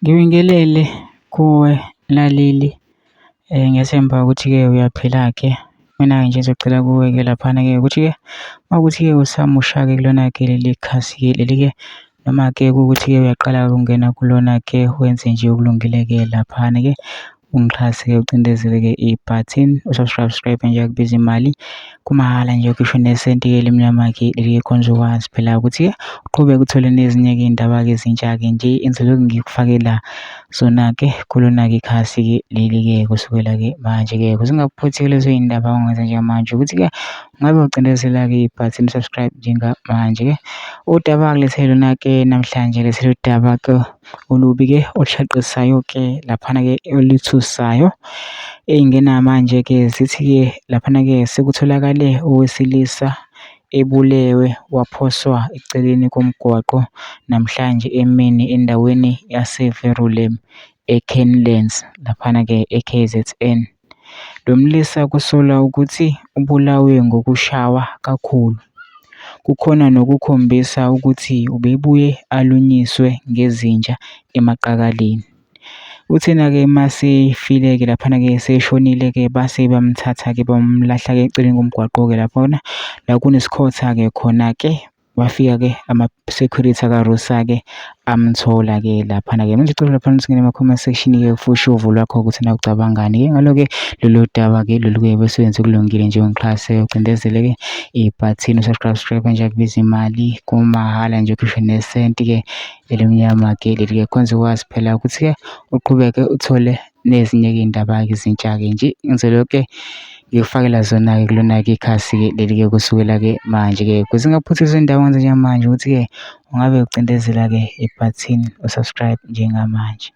Ngibingelele kuwe mlaleli, ngiyethemba ukuthi-ke uyaphila-ke. Mina-ke nje ngizocela kuwe-ke laphana-ke ukuthi-ke mawukuthi-ke usamusha-ke kulona-ke leli khasi-ke leli-ke, noma-ke kuwukuthi-ke uyaqala ukungena kulona-ke wenze nje okulungile-ke laphana-ke ungixhase-ke ucindezele-ke ibhathini usubscribe nje akubizi imali kumahhala nje ukhisho nesenti-ke elimnyama-ke leli-ke khona uzokwazi phela ukuthi-ke uqhubeke uthole nezinye-ke iy'ndaba-ke ezintsha-ke nje engizobe ngikufakela zona-ke kulona-ke ikhasi-ke leli-ke kusukela-ke manje-ke ukuze ungakuphothi-ke lezo y'ndaba ongenza njengamanje ukuthi-ke ungabe ucindezela-ke ibhathini subscribe njengamanje-ke. Udaba ngilethele lona-ke namhlanje ngilethele udaba-ke olubi-ke olushaqishayo-ke laphana-ke oluthusayo. Ey'ngenamanje-ke zithi-ke laphana-ke sekutholakale owesilisa ebulewe waphoswa eceleni komgwaqo namhlanje emini endaweni yase-Verulam eKenlands laphana-ke e-KZN. Lo mlisa kusolwa ukuthi ubulawe ngokushawa kakhulu. Kukhona nokukhombisa ukuthi ubebuye alunyiswe ngezinja emaqakaleni. Uthena-ke masefile-ke laphana-ke seshonile-ke base bamthatha-ke bamlahla-ke eceleni komgwaqo-ke laphona la kunesikhotha-ke khona-ke wafika-ke ama-security aka-ROSA-ke amthola-ke laphana-ke. Manje ngicela laphana ukuthi ngene ema-comment section-ke ufushe uvo lwakho ukuthi na ucabangani-ke ngalo-ke lolu daba-ke lolu-ke bese wenze kulungile nje ungixhase ucindezele-ke ibhathini usubscribe nje akubizi imali kumahhala nje ukhisho nesenti-ke elimnyama-ke leli-ke khona uzokwazi phela ukuthi-ke uqhubeke uthole nezinye-ke iy'ndaba-ke ezintsha-ke nje engizoke ngikufakela zona-ke kulona-ke ikhasi-ke leli-ke kusukela-ke manje-ke ukuze ungaphuthizwa iy'ndaba ongenza njengamanje ukuthi-ke ungabe ucindezela-ke ibhathini usubscribe njengamanje.